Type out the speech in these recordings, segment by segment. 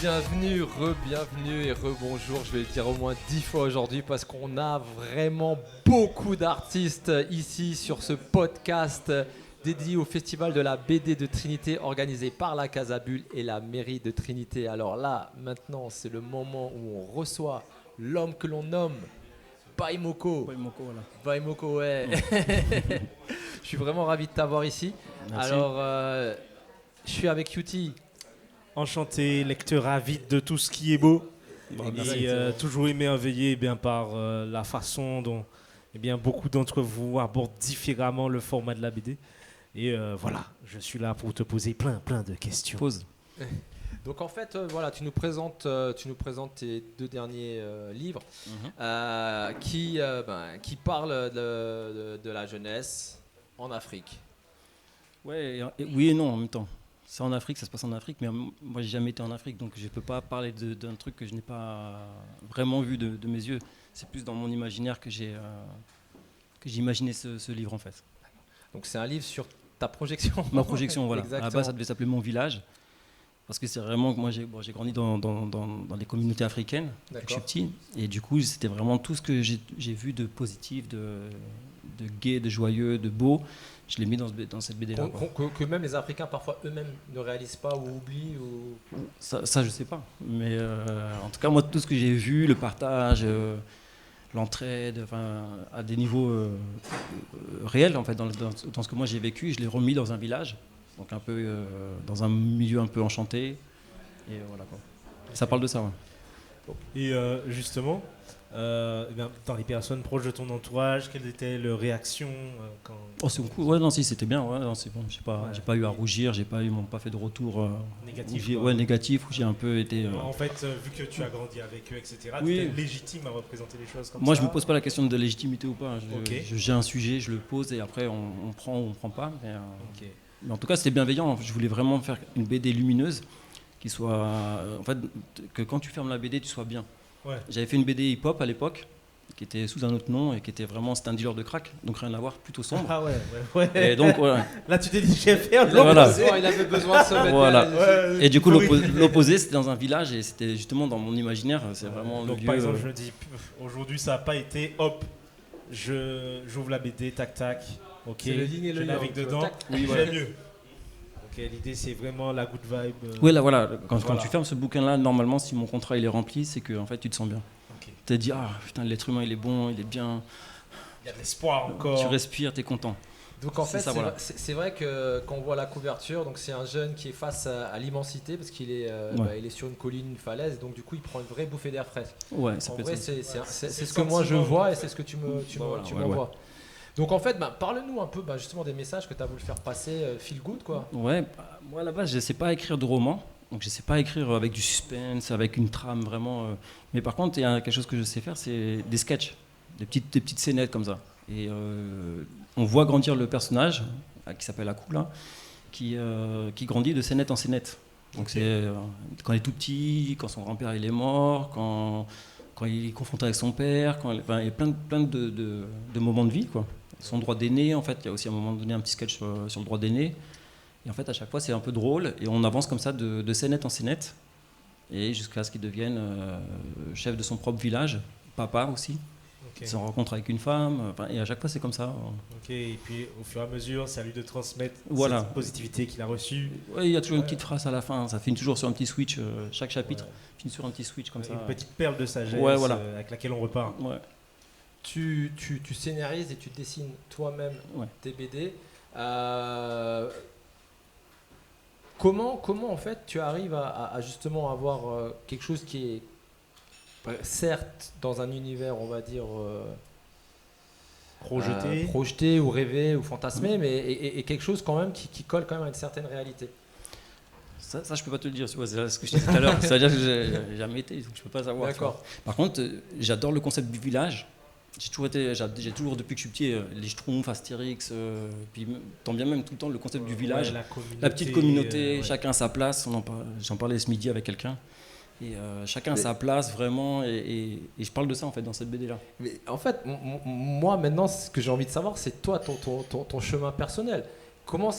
Bienvenue, re-bienvenue et re-bonjour, je vais le dire au moins 10 fois aujourd'hui parce qu'on a vraiment beaucoup d'artistes ici sur ce podcast dédié au Festival de la BD de Trinité organisé par la Casa Bulle et la mairie de Trinité. Alors là, maintenant, c'est le moment où on reçoit l'homme que l'on nomme Baimoko. Baimoko, voilà. Baimoko, ouais. Je suis vraiment ravi de t'avoir ici. Merci. Alors, je suis avec Yuti. Enchanté, lecteur avide de tout ce qui est beau. Merci. Et toujours émerveillé par la façon dont beaucoup d'entre vous abordent différemment le format de la BD. Et voilà, je suis là pour te poser plein de questions. Pause. Donc en fait, voilà, tu nous présentes tes deux derniers livres qui parlent de la jeunesse en Afrique. Ouais, oui et non en même temps. C'est en Afrique, ça se passe en Afrique, mais moi j'ai jamais été en Afrique, donc je ne peux pas parler d'un truc que je n'ai pas vraiment vu de mes yeux. C'est plus dans mon imaginaire que j'ai imaginé ce livre en fait. Donc c'est un livre sur ta projection. Ma projection, voilà. Exactement. À la base, ça devait s'appeler Mon Village, parce que c'est vraiment que moi j'ai grandi dans les communautés africaines depuis que je suis petit, et du coup c'était vraiment tout ce que j'ai vu de positif, de gai, de joyeux, de beau. Je l'ai mis dans cette BD-là. Que même les Africains, parfois, eux-mêmes ne réalisent pas ou oublient Ça, je sais pas. Mais en tout cas, moi, tout ce que j'ai vu, le partage, l'entraide, à des niveaux réels, en fait, dans ce que moi j'ai vécu, je l'ai remis dans un village, donc un peu dans un milieu un peu enchanté. Et voilà, quoi. Ça parle de ça, ouais. Et justement, dans les personnes proches de ton entourage, quelles étaient leurs réactions quand... Oh, c'est cool. Ouais, non, si, c'était bien. Ouais, non, c'est bon. J'ai pas eu à rougir, ils m'ont pas fait de retour négatif, où j'ai un peu été. En fait, vu que tu as grandi avec eux, etc., oui. tu es légitime à représenter les choses comme ça. Moi, je me pose pas la question de légitimité ou pas. Okay. J'ai un sujet, je le pose et après on prend ou on prend pas. Mais en tout cas, c'était bienveillant. Je voulais vraiment faire une BD lumineuse qui soit, en fait, que quand tu fermes la BD, tu sois bien. Ouais. J'avais fait une BD hip-hop à l'époque, qui était sous un autre nom et qui était vraiment, c'était un dealer de crack, donc rien à voir, plutôt sombre. Ah ouais. Et donc voilà. Là, tu t'es dit, j'ai fait un voilà. Il avait besoin de se mettre. Voilà. Et du coup, l'opposé, c'était dans un village et c'était justement dans mon imaginaire. C'est vraiment donc le lieu. Par exemple, je me dis, aujourd'hui, ça n'a pas été, hop, j'ouvre la BD, tac, ok, c'est le yin et le je navigue dedans, oui, j'ai mieux. L'idée, c'est vraiment la good vibe. Oui, là, voilà. Quand tu fermes ce bouquin-là, normalement, si mon contrat il est rempli, c'est que en fait, tu te sens bien. Okay. Tu te dis, ah putain, l'être humain, il est bon, il est bien. Il y a de l'espoir encore. Tu respires, tu es content. Donc en fait, voilà. c'est vrai que quand on voit la couverture, donc c'est un jeune qui est face à l'immensité parce qu'il est, il est sur une colline, une falaise, donc du coup, il prend une vraie bouffée d'air frais. Ouais, en vrai, c'est ce que sentiment. moi je vois et c'est ce que tu m'envoies. Ouais. Donc en fait, parle-nous un peu justement des messages que tu as voulu faire passer, feel good quoi. Ouais, moi à la base je sais pas écrire de roman, donc je sais pas écrire avec du suspense, avec une trame vraiment. Mais par contre, il y a quelque chose que je sais faire, c'est des sketchs, des petites scénettes comme ça. Et on voit grandir le personnage, qui s'appelle Akula, qui grandit de scénette en scénette. Donc c'est quand il est tout petit, quand son grand-père il est mort, quand il est confronté avec son père, il y a plein de moments de vie, quoi. Son droit d'aîné, en fait, il y a aussi à un moment donné un petit sketch sur le droit d'aîné. Et en fait, à chaque fois, c'est un peu drôle. Et on avance comme ça de scénette en scénette. Et jusqu'à ce qu'il devienne chef de son propre village, papa aussi. Okay. Il se rencontre avec une femme. Et à chaque fois, c'est comme ça. Ok, et puis au fur et à mesure, c'est à lui de transmettre cette positivité qu'il a reçue. Oui, il y a toujours une petite phrase à la fin. Ça finit toujours sur un petit switch. Chaque chapitre finit sur un petit switch comme ça. Une petite perle de sagesse avec laquelle on repart. Ouais. Tu scénarises et tu dessines toi-même tes BD. Comment en fait tu arrives à justement avoir quelque chose qui est certes dans un univers on va dire projeté ou rêvé ou fantasmé, mais et quelque chose quand même qui colle quand même à une certaine réalité. Ça je peux pas te le dire, c'est ce que je disais tout à l'heure. C'est-à-dire que j'ai jamais été, donc je peux pas savoir. D'accord. Par contre, j'adore le concept du village. J'ai toujours depuis que je suis petit, les Schtroumpfs, Astérix, puis tant bien même tout le temps le concept du village, la petite communauté, chacun à sa place. J'en parlais ce midi avec quelqu'un. Et chacun a sa place vraiment, et je parle de ça en fait dans cette BD là. Mais en fait, moi maintenant, ce que j'ai envie de savoir, c'est toi, ton chemin personnel. Comment,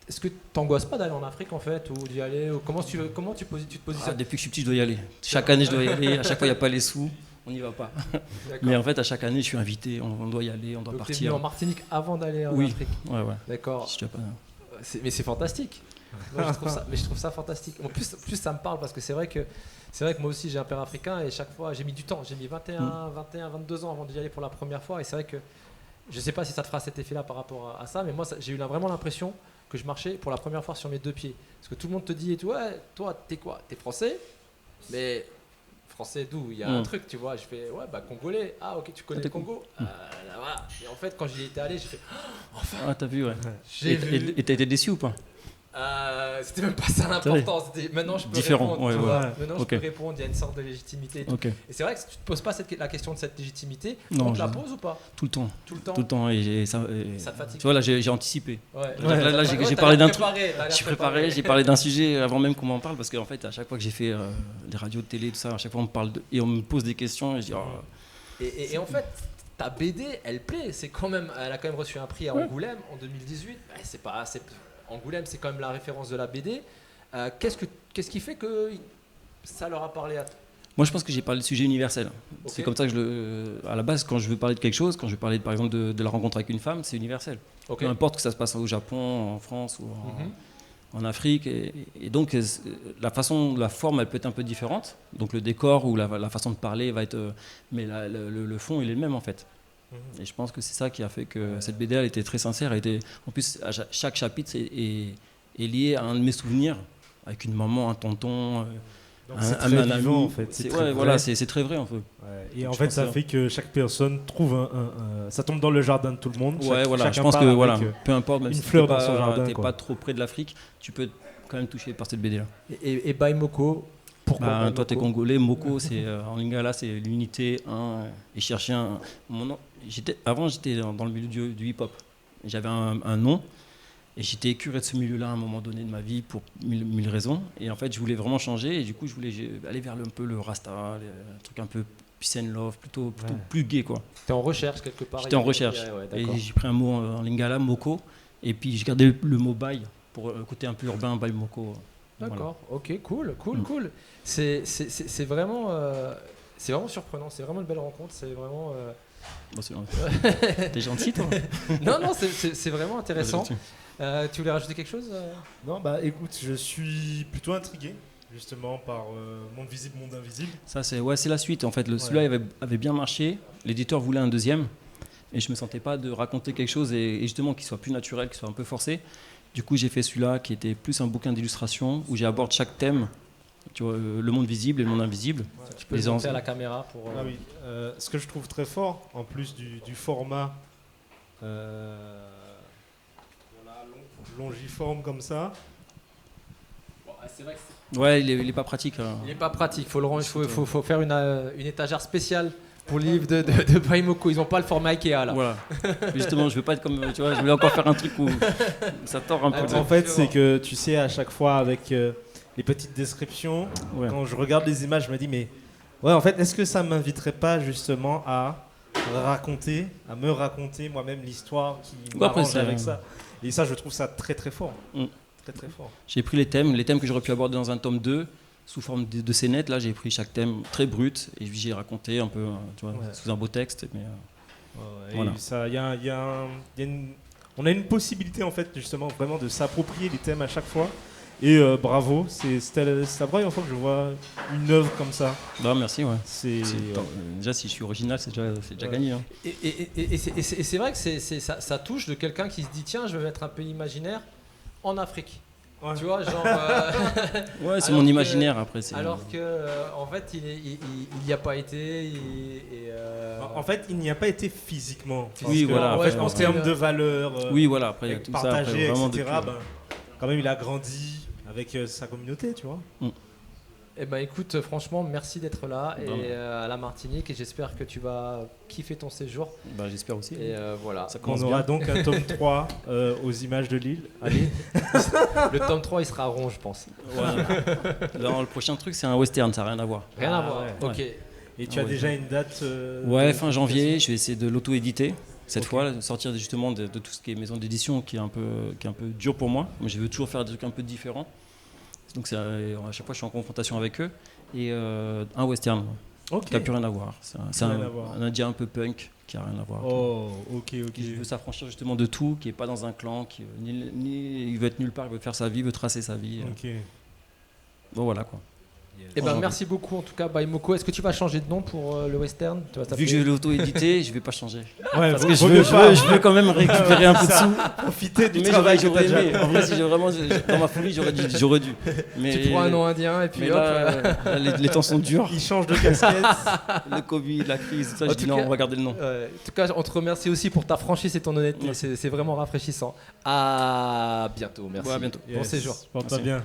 est-ce que t'angoisses pas d'aller en Afrique en fait, ou d'y aller, ou comment tu te positionnes? Depuis que je suis petit, je dois y aller. Chaque année, je dois y aller. À chaque fois, il n'y a pas les sous. On n'y va pas. Mais en fait, à chaque année, je suis invité. On doit y aller, on doit Donc t'es partir. venu en Martinique avant d'aller en Oui. Afrique. Ouais. D'accord. Si tu as pas... Mais c'est fantastique. Moi, je trouve ça fantastique. En plus ça me parle parce que c'est vrai que moi aussi j'ai un père africain et chaque fois j'ai mis du temps. J'ai mis 22 ans avant d'y aller pour la première fois et c'est vrai que je sais pas si ça te fera cet effet-là par rapport à ça, mais moi j'ai eu vraiment l'impression que je marchais pour la première fois sur mes deux pieds. Parce que tout le monde te dit et tout, ouais, toi t'es quoi? T'es français? Mais français d'où? Il y a un truc, tu vois. Je fais, ouais, bah congolais. Ah, ok, tu connais le Congo? Voilà. Et en fait, quand j'y étais allé, j'ai fait, enfin. Ah, t'as vu, ouais. J'ai vu. Et t'as été déçu ou pas? C'était même pas ça l'important. Maintenant, je peux différent, répondre. Tu vois. Maintenant, Ok. je peux répondre. Il y a une sorte de légitimité. Et, tout. Ok. Et c'est vrai que si tu te poses pas la question de cette légitimité, Non, on te la pose ou pas? Tout le temps. Tout le temps. Tout le temps. Et ça te fatigue. Tu vois, là, j'ai anticipé. Ouais. Là, j'ai parlé d'un truc. Je suis préparé, j'ai parlé d'un sujet avant même qu'on m'en parle parce qu'en fait, à chaque fois que j'ai fait des radios de télé, tout ça, à chaque fois on me parle et on me pose des questions et je dis. Oh. Et en fait, ta BD, elle plaît. Elle a quand même reçu un prix à Angoulême en 2018. Angoulême, c'est quand même la référence de la BD. Qu'est-ce qui fait que ça leur a parlé à toi? Moi, je pense que j'ai parlé de sujets universels. Okay. C'est comme ça que à la base, quand je veux parler de quelque chose, quand je veux parler par exemple de la rencontre avec une femme, c'est universel. Okay. Peu importe que ça se passe au Japon, en France ou en Afrique. Et donc, la forme, elle peut être un peu différente. Donc, le décor ou la façon de parler va être. Mais le fond, il est le même en fait. Et je pense que c'est ça qui a fait que cette BD, elle était très sincère. En plus, chaque chapitre est lié à un de mes souvenirs, avec une maman, un tonton, c'est très vivant en fait. C'est très vrai un peu. Ouais. Et en fait, ça fait que chaque personne trouve ça tombe dans le jardin de tout le monde. Je pense que peu importe, même une si fleur dans son jardin, t'es pas trop près de l'Afrique, tu peux quand même toucher par cette BD là. Et Baimoko, pourquoi toi t'es congolais, Moko c'est en lingala c'est l'unité, et chercher mon nom. Avant j'étais dans le milieu du hip-hop. J'avais un nom et j'étais écuré de ce milieu-là à un moment donné de ma vie pour mille raisons. Et en fait je voulais vraiment changer et du coup je voulais aller vers un peu le rasta, un truc un peu peace and love, plutôt plus gay quoi. T'es en recherche quelque part? J'étais en recherche et j'ai pris un mot en lingala, Moko, et puis j'ai gardé le mot bail pour le côté un peu urbain, Bail Moko. D'accord, ok, cool. C'est vraiment surprenant, c'est vraiment une belle rencontre, c'est vraiment... T'es gentil toi. Non, c'est vraiment intéressant. Tu voulais rajouter quelque chose? Non, écoute, je suis plutôt intrigué justement par Monde Visible, Monde Invisible. Ça c'est la suite en fait. Celui-là avait bien marché, l'éditeur voulait un deuxième et je me sentais pas de raconter quelque chose et justement qu'il soit plus naturel, qu'il soit un peu forcé. Du coup, j'ai fait celui-là qui était plus un bouquin d'illustration où j'aborde chaque thème, tu vois, le monde visible et le monde invisible. Tu peux les montrer à la caméra pour. Ah oui. Ce que je trouve très fort, en plus du format longiforme comme ça. C'est vrai que il est pas pratique. Il est pas pratique. Faut faire une étagère spéciale. Pour le livre de Baimoko, ils n'ont pas le format Ikea là. Voilà. Justement, je veux pas être comme, tu vois, je voulais encore faire un truc où ça tord un peu. En fait, c'est que tu sais, à chaque fois avec les petites descriptions, quand je regarde les images, je me dis, mais en fait, est-ce que ça m'inviterait pas justement à me raconter moi-même l'histoire qui m'arrange avec ça? Et ça, je trouve ça très très fort. Très très fort. J'ai pris les thèmes que j'aurais pu aborder dans un tome 2. Sous forme de scénettes, là j'ai pris chaque thème très brut et j'ai raconté un peu, tu vois, sous un beau texte. Mais, voilà. On a une possibilité en fait justement vraiment de s'approprier les thèmes à chaque fois. Et bravo, c'est la première fois que je vois une œuvre comme ça. Non, merci, ouais. Déjà si je suis original, c'est déjà gagné. Hein. Et c'est vrai que ça touche de quelqu'un qui se dit tiens, je vais mettre un pays imaginaire en Afrique. Ouais. Tu vois, genre. C'est mon imaginaire après. Alors que, en fait, il n'y a pas été. En fait, il n'y a pas été physiquement. Oui, voilà. En termes de valeur. Oui, voilà. Après, il y a tout partagé, ça. Après, etc. Quand même, il a grandi avec sa communauté, tu vois. Eh ben écoute, franchement, merci d'être là et à la Martinique et j'espère que tu vas kiffer ton séjour. J'espère aussi. Et voilà. On aura donc un tome 3 aux images de l'île. Allez. Le tome 3, il sera rond, je pense. Le prochain truc, c'est un western, ça n'a rien à voir. Rien à voir, ok. Et tu as déjà une date fin janvier, je vais essayer de l'auto-éditer. cette fois, sortir justement de tout ce qui est maison d'édition qui est un peu dur pour moi. Moi, je veux toujours faire des trucs un peu différents. Donc à chaque fois, je suis en confrontation avec eux. Et un western qui n'a plus rien à voir. C'est un indien un peu punk qui n'a rien à voir. Oh, ok. Qui veut s'affranchir justement de tout, qui n'est pas dans un clan, il veut être nulle part, il veut faire sa vie, il veut tracer sa vie. Ok. Bon, voilà quoi. Merci beaucoup en tout cas By Moko. Est-ce que tu vas changer de nom pour le western? Vu que je vais l'auto-éditer, je vais pas changer. Ouais, parce que je veux quand même récupérer un peu de sous. Profiter du mais travail j'aurais aimé. En vrai, si j'ai vraiment dans ma folie, j'aurais dû. Mais tu prends un nom indien et puis hop. Là, les temps sont durs. Il change de casquette. Le Covid, la crise, tout ça. Je dis non, on va garder le nom. En tout cas, on te remercie aussi pour ta franchise et ton honnêteté. C'est vraiment rafraîchissant. À bientôt. Merci. Ouais, à bientôt. Bon séjour. Porte-toi bien.